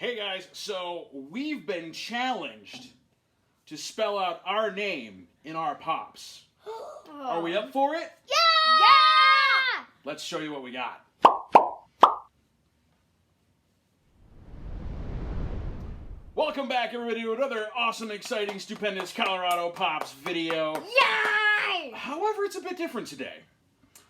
Hey guys, so we've been challenged to spell out our name in our pops. Are we up for it? Yeah! Yeah! Let's show you what we got. Welcome back, everybody, to another awesome, exciting, stupendous Colorado Pops video. Yay! However, it's a bit different today.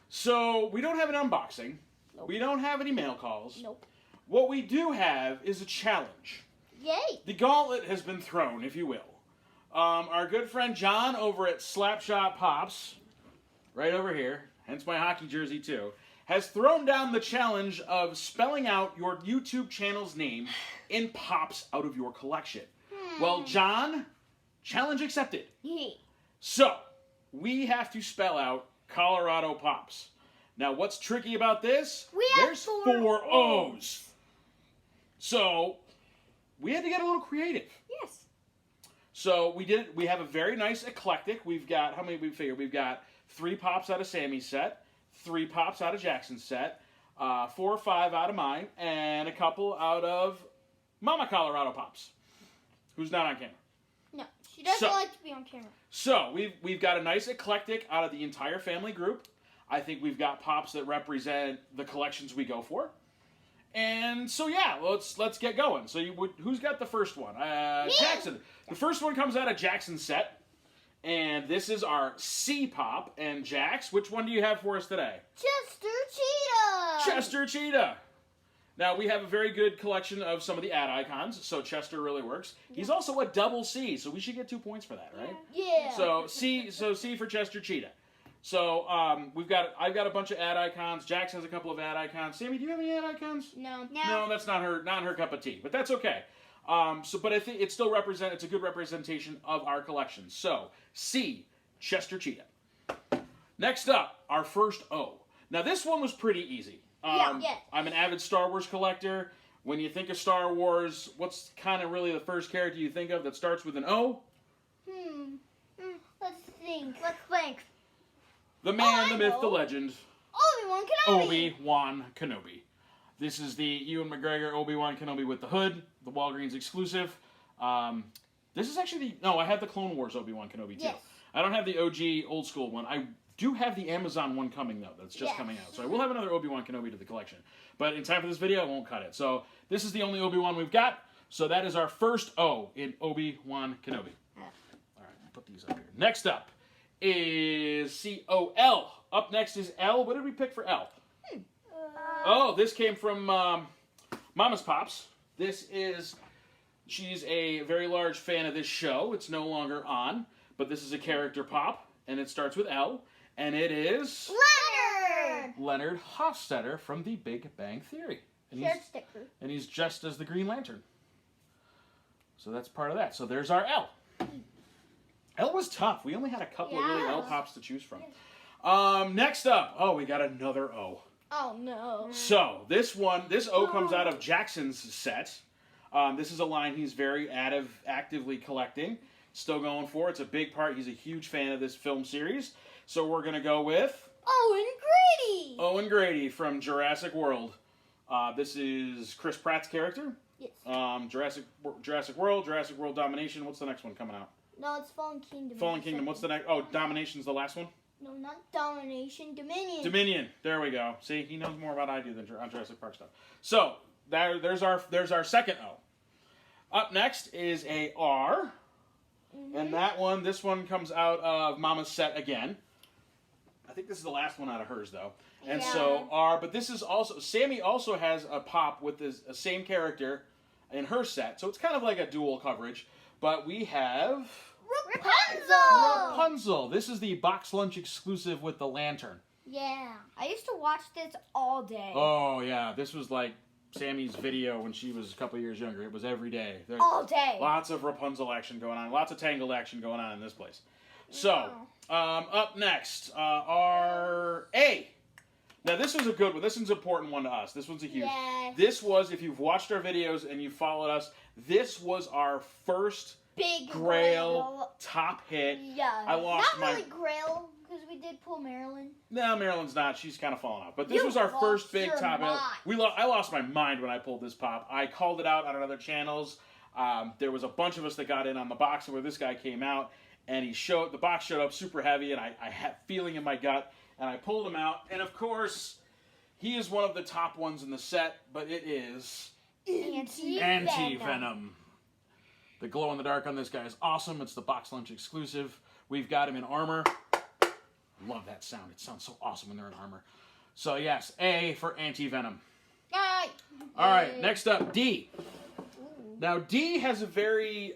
So, we don't have an unboxing. Nope. We don't have any mail calls. Nope. What we do have is a challenge. Yay! The gauntlet has been thrown, if you will. Our good friend John over at Slapshot Pops, right over here, hence my hockey jersey too, has thrown down the challenge of spelling out your YouTube channel's name in pops out of your collection. Well, John, challenge accepted. Yay. So, we have to spell out Colorado Pops. Now, what's tricky about this? There's four O's. So, we had to get a little creative. Yes. So, we have a very nice eclectic. We've got, how many we figure? We've got 3 pops out of Sammy's set, 3 pops out of Jackson's set, 4 or 5 out of mine, and a couple out of Mama Colorado Pops, who's not on camera. No, she doesn't like to be on camera. So, we've got a nice eclectic out of the entire family group. I think we've got pops that represent the collections we go for. And so, yeah, let's get going. So, who's got the first one? Jackson. The first one comes out of Jackson's set. And this is our C pop. And Jax, which one do you have for us today? Chester Cheetah! Chester Cheetah. Now, we have a very good collection of some of the ad icons, so Chester really works. Yeah. He's also a double C, so we should get 2 points for that, right? Yeah. So C for Chester Cheetah. So I've got a bunch of ad icons. Jax has a couple of ad icons. Sammy, do you have any ad icons? No. No, that's not her cup of tea, but that's okay. But I think it's a good representation of our collection. So C, Chester Cheetah. Next up, our first O. Now this one was pretty easy. Yeah. I'm an avid Star Wars collector. When you think of Star Wars, what's kind of really the first character you think of that starts with an O? Let's think. The man, the myth, the legend. Obi-Wan Kenobi. Obi-Wan Kenobi. This is the Ewan McGregor Obi-Wan Kenobi with the hood, the Walgreens exclusive. This is actually I have the Clone Wars Obi-Wan Kenobi too. Yes. I don't have the OG old school one. I do have the Amazon one coming though. That's just coming out. So I will have another Obi-Wan Kenobi to the collection. But in time for this video, I won't cut it. So this is the only Obi-Wan we've got. So that is our first O in Obi-Wan Kenobi. All right, put these up here. Next up is C-O-L. Up next is L. What did we pick for L? Oh, this came from Mama's Pops. She's a very large fan of this show. It's no longer on, but this is a character pop, and it starts with L, and it is Leonard Hofstadter from The Big Bang Theory. And he's dressed as the Green Lantern. So that's part of that. So there's our L. L was tough. We only had a couple of really L pops to choose from. Next up, we got another O. Oh no. So this O comes out of Jackson's set. This is a line he's very actively collecting. Still going for. It's a big part. He's a huge fan of this film series. So we're going to go with Owen Grady. Owen Grady from Jurassic World. This is Chris Pratt's character. Yes. Jurassic World Domination. What's the next one coming out? No, it's Fallen Kingdom. Fallen Kingdom. What's the next? Oh, Domination's the last one? No, not Domination. Dominion. Dominion. There we go. See, he knows more about I do than on Jurassic Park stuff. So there's our second O. Up next is a R, and this one comes out of Mama's set again. I think this is the last one out of hers though. And so R, but this is also Sammy also has a pop with the same character in her set, so it's kind of like a dual coverage. But we have Rapunzel. This is the box lunch exclusive with the lantern. Yeah, I used to watch this all day. Oh yeah, this was like Sammy's video when she was a couple years younger. It was every day. There's all day. Lots of Rapunzel action going on. Lots of Tangled action going on in this place. So, up next, our A. Now, this was a good one. This one's an important one to us. This one's a huge. Yes. This was, if you've watched our videos and you've followed us, this was our first big Grail top hit. Yeah. I lost Not really Grail. because we did pull Marilyn. No, Marilyn's not. She's kind of fallen off. But this You was our lost first big your top. mind. I lost my mind when I pulled this pop. I called it out on other channels. There was a bunch of us that got in on the box where this guy came out, and the box showed up super heavy, and I had feeling in my gut, and I pulled him out. And of course, he is one of the top ones in the set, but it is Anti-Venom. The glow in the dark on this guy is awesome. It's the box lunch exclusive. We've got him in armor. Love that sound. It sounds so awesome when they're in armor. So yes, A for Anti-Venom. Yay! All right, next up, D. Now D has a very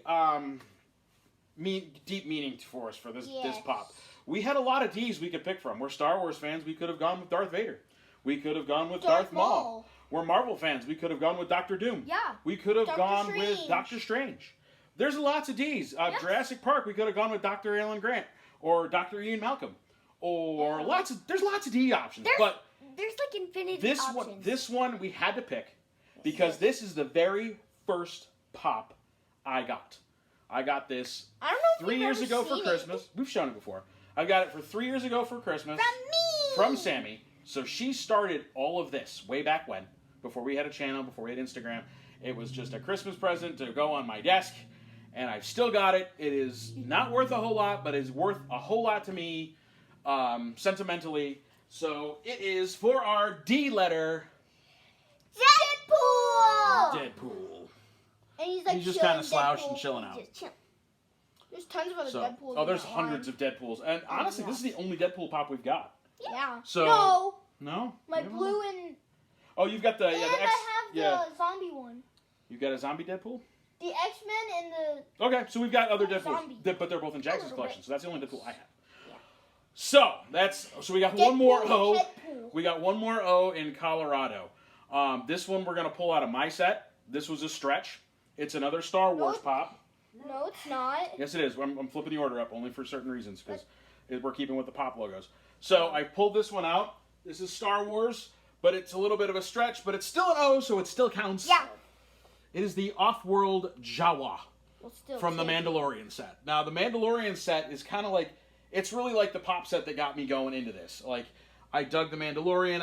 deep meaning for us for this pop. We had a lot of D's we could pick from. We're Star Wars fans. We could have gone with Darth Vader. We could have gone with Darth Maul. We're Marvel fans. We could have gone with Doctor Doom. Yeah. We could have gone Strange. with Doctor Strange. There's lots of D's. Jurassic Park, we could have gone with Dr. Alan Grant or Dr. Ian Malcolm, or there's lots of D options. There's like infinity options. This one we had to pick because this is the very first pop I got. I got this I don't know if 3 years ago for Christmas. We've shown it before. I got it for 3 years ago for Christmas from Sammy. So she started all of this way back when, before we had a channel, before we had Instagram. It was just a Christmas present to go on my desk. And I've still got it. It is not worth a whole lot, but is worth a whole lot to me, sentimentally. So it is for our D letter. Deadpool. And he's just kind of slouched and chilling out. There's tons of other Deadpools. Oh, there's hundreds of Deadpools. And honestly, this is the only Deadpool pop we've got. Yeah. So no. My blue and. Oh, you've got the I have the zombie one. You've got a zombie Deadpool? The X-Men and the... Okay, so we've got other Deadpools, zombie. but they're both in Jackson's collection, so that's the only Deadpool I have. Yeah. So we got one more O. Deadpool. We got one more O in Colorado. This one we're gonna pull out of my set. This was a stretch. It's another Star Wars pop. No, it's not. Yes, it is. I'm flipping the order up only for certain reasons because we're keeping with the pop logos. So I pulled this one out. This is Star Wars, but it's a little bit of a stretch, but it's still an O, so it still counts. Yeah. It is the Off-World Jawa from the Mandalorian set. Now, the Mandalorian set is kind of like, it's really like the pop set that got me going into this. Like, I dug the Mandalorian.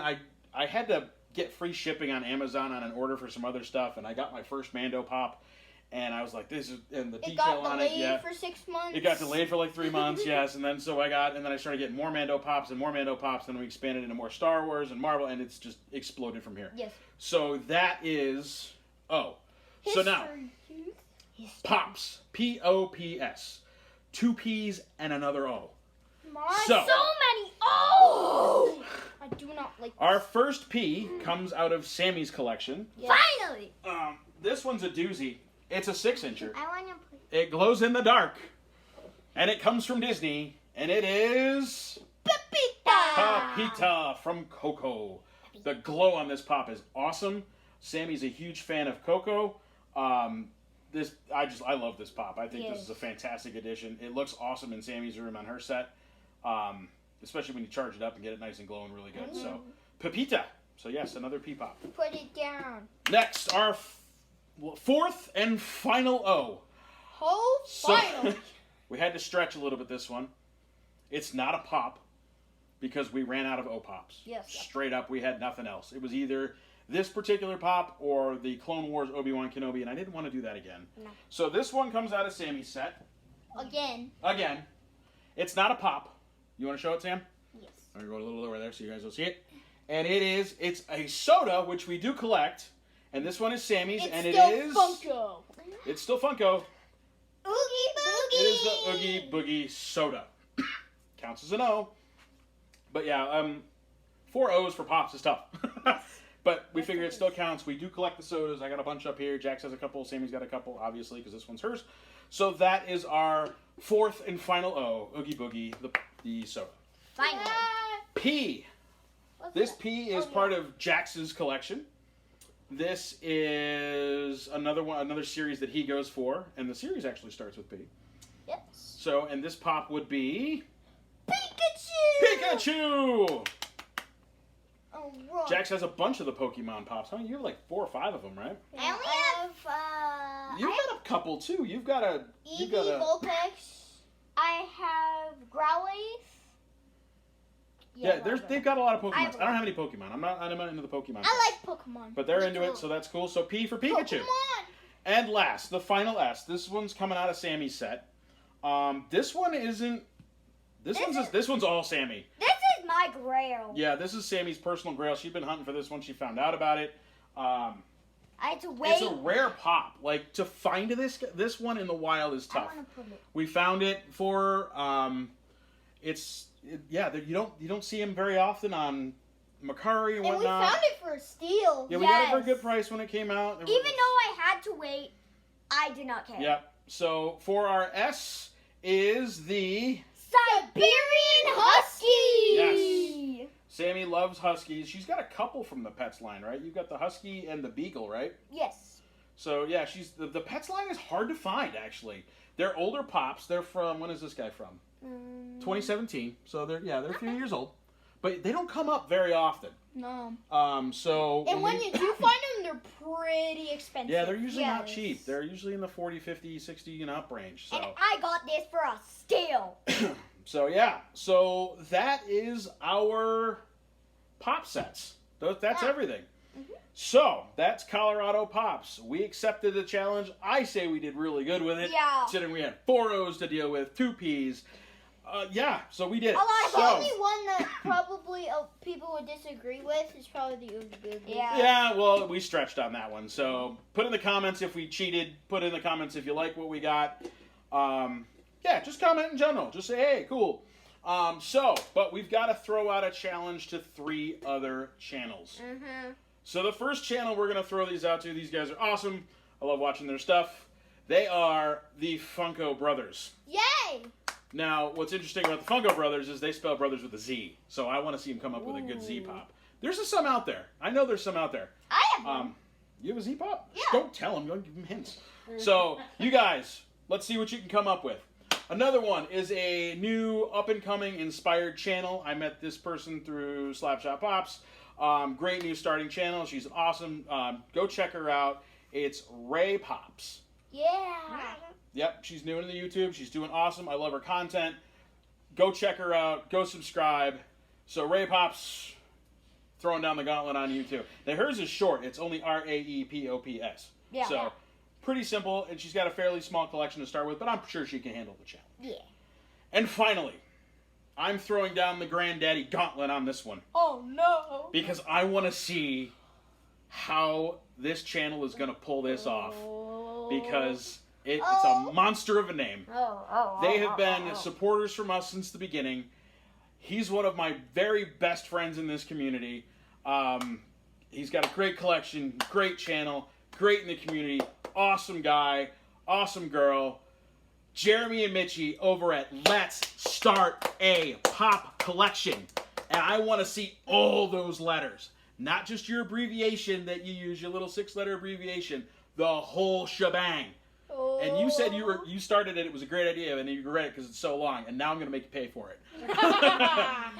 I had to get free shipping on Amazon on an order for some other stuff, and I got my first Mando pop, and I was like, this is, and the detail on it, It got delayed for 6 months. It got delayed for like 3 months, yes, and then I started getting more Mando pops, and then we expanded into more Star Wars and Marvel, and it's just exploded from here. Yes. So that is O. So now, Pops, P-O-P-S, 2 P's and another O. So many O's! I do not like this. Our first P comes out of Sammy's collection. Yes. Finally! This one's a doozy. It's a 6-incher. I want to put... It glows in the dark. And it comes from Disney. And it is... Pepita from Coco. The glow on this pop is awesome. Sammy's a huge fan of Coco. I love this pop. I think this is a fantastic addition. It looks awesome in Sammy's room on her set. Especially when you charge it up and get it nice and glowing really good. So, Pepita. So yes, another P-pop. Put it down. Next, our fourth and final O. Final. We had to stretch a little bit this one. It's not a pop because we ran out of O-pops. Yes. Straight up, we had nothing else. It was either this particular pop or the Clone Wars Obi-Wan Kenobi, and I didn't want to do that again. No. So this one comes out of Sammy's set. Again. It's not a pop. You want to show it, Sam? Yes. I'm going to go a little lower there so you guys will see it. And it's a soda, which we do collect. And this one is Sammy's, and it is... Funko. It's still Funko. Oogie Boogie. It is the Oogie Boogie soda. Counts as an O. But yeah, 4 O's for Pops is tough. But we figure it still counts. We do collect the sodas. I got a bunch up here. Jax has a couple. Sammy's got a couple, obviously, because this one's hers. So that is our fourth and final O, Oogie Boogie, the soda. Finally. P. This P is part of Jax's collection. This is another series that he goes for, and the series actually starts with P. Yes. So, and this pop would be... Pikachu! Oh, right. Jax has a bunch of the Pokemon pops. Huh? You have like 4 or 5 of them, right? I only have... You've got a couple, too. You've got a... Eevee, Vulpix. I have Growlithe. Yeah, they've got a lot of Pokemon. I don't have any Pokemon. I'm not into the Pokemon. I like Pokemon. But they're into it, so that's cool. So P for Pikachu. Pokemon. And last, the final S. This one's coming out of Sammy's set. This one isn't. This one's all Sammy. This is my grail. Yeah, this is Sammy's personal grail. She's been hunting for this one. She found out about it. I had to wait. It's a rare pop. Like, to find this one in the wild is tough. I want to put it. We found it for you don't see him very often on Macari and whatnot. And we found it for a steal. Yeah, we got it for a good price when it came out. Even though I had to wait, I did not care. Yep. So for our S is the Siberian Husky. Yes. Sammy loves Huskies. She's got a couple from the Pets line, right? You've got the Husky and the Beagle, right? Yes. So yeah, the Pets line is hard to find actually. They're older pops. They're from, when is this guy from? 2017. So they're a few years old. But they don't come up very often. No. And when you do find them, they're pretty expensive. Yeah, they're usually not cheap. They're usually in the 40, 50, 60 and up range. So. And I got this for a steal. So yeah, so that is our pop sets. That's everything. Mm-hmm. So that's Colorado Pops. We accepted the challenge. I say we did really good with it. Yeah. Considering we had 4 O's to deal with, 2 P's. So we did it. The only one that probably people would disagree with is probably the Oogie Boogie. Yeah. Yeah, well, we stretched on that one. So put in the comments if we cheated. Put in the comments if you like what we got. Yeah, just comment in general. Just say, hey, cool. But we've got to throw out a challenge to 3 other channels. Mm-hmm. So the first channel we're going to throw these out to, these guys are awesome. I love watching their stuff. They are the Funko Brothers. Yay! Now, what's interesting about the Funko Brothers is they spell brothers with a Z. So I want to see them come up with a good Z pop. There's some out there. I know there's some out there. I have one. You have a Z pop? Yeah. Don't tell them. Don't give them hints. So, you guys, let's see what you can come up with. Another one is a new up-and-coming inspired channel. I met this person through Slapshot Pops. Great new starting channel. She's awesome. Go check her out. It's Ray Pops. Yeah. Yep, she's new into the YouTube. She's doing awesome. I love her content. Go check her out. Go subscribe. So Ray Pops throwing down the gauntlet on YouTube. Now hers is short. It's only RAEPOPS. Yeah. So pretty simple, and she's got a fairly small collection to start with, but I'm sure she can handle the challenge. Yeah. And finally, I'm throwing down the granddaddy gauntlet on this one. Oh no. Because I want to see how this channel is going to pull this off. Because it's a monster of a name. They have been supporters from us since the beginning. He's one of my very best friends in this community. He's got a great collection, great channel, great in the community, awesome guy, awesome girl. Jeremy and Mitchie over at Let's Start a Pop Collection. And I want to see all those letters. Not just your abbreviation that you use, your little 6-letter abbreviation. The whole shebang. And you said you started it was a great idea, and you regret it because it's so long, and now I'm going to make you pay for it.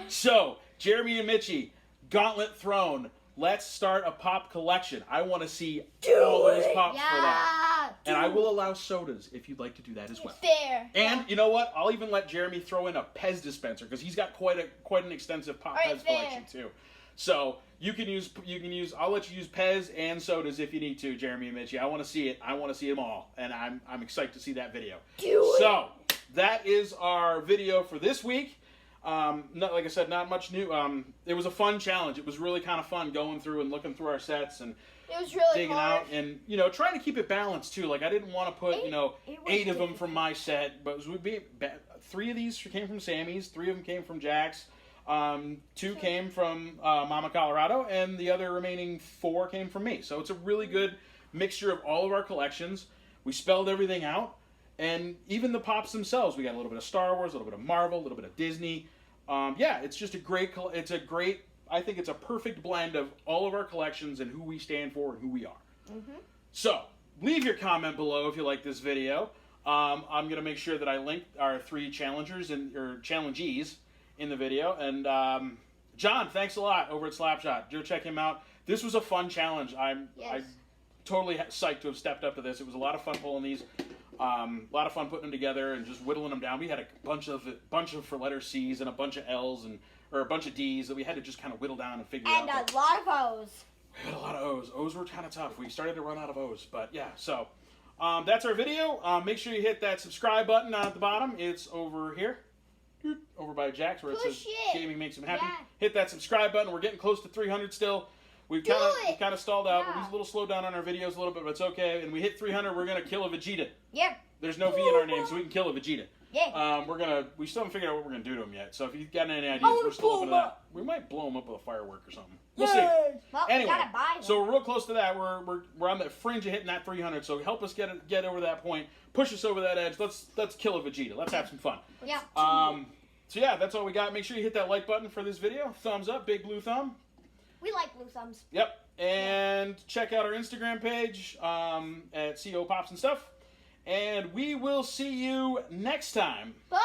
So, Jeremy and Mitchie, gauntlet thrown. Let's start a pop collection. I want to see all those pops for that. And I will allow sodas if you'd like to do that as well. Fair. And you know what? I'll even let Jeremy throw in a Pez dispenser because he's got quite an extensive pop Pez collection too. So you can use. I'll let you use Pez and sodas if you need to, Jeremy and Mitchie. I want to see it. I want to see them all, and I'm excited to see that video. So that is our video for this week. Like I said, not much new. It was a fun challenge. It was really kind of fun going through and looking through our sets and it was really digging out and trying to keep it balanced too. Like I didn't want to put 8 of them from my set, but 3 of these came from Sammy's, 3 of them came from Jack's, 2 came from Mama Colorado, and the other remaining 4 came from me. So it's a really good mixture of all of our collections. We spelled everything out, and even the pops themselves. We got a little bit of Star Wars, a little bit of Marvel, a little bit of Disney. It's just I think it's a perfect blend of all of our collections and who we stand for and who we are. Mm-hmm. So, leave your comment below if you like this video. I'm going to make sure that I link our 3 challengers or challengees in the video. And John, thanks a lot over at Slapshot. Go check him out. This was a fun challenge. I'm totally psyched to have stepped up to this. It was a lot of fun pulling these. A lot of fun putting them together and just whittling them down. We had a bunch of for letter C's and a bunch of L's or a bunch of D's that we had to just kind of whittle down and figure And out. a lot of O's. We had a lot of O's. O's were kind of tough. We started to run out of O's, but yeah. So that's our video. Make sure you hit that subscribe button at the bottom. It's over here, over by Jack's, where it says Push it. "Gaming makes him happy." Yeah. Hit that subscribe button. We're getting close to 300 still. We've Do kind it. of stalled out. Yeah. We're just a little slowed down on our videos a little bit, but it's okay. And we hit 300. We're gonna kill a Vegeta. Yep. There's no V in our name, so we can kill a Vegeta. Yeah. We still haven't figured out what we're gonna do to him yet. So if you've got any ideas, I wanna we're still blow open to him that. up. We might blow him up with a firework or something. We'll see. Well, Anyway, we gotta buy them. so we're real close to that. We're on the fringe of hitting that 300. So help us get over that point. Push us over that edge. Let's kill a Vegeta. Let's have some fun. Yeah. So yeah, that's all we got. Make sure you hit that like button for this video. Thumbs up, big blue thumb. We like blue thumbs. Yep. And check out our Instagram page at CO Pops and stuff. And we will see you next time. Bye.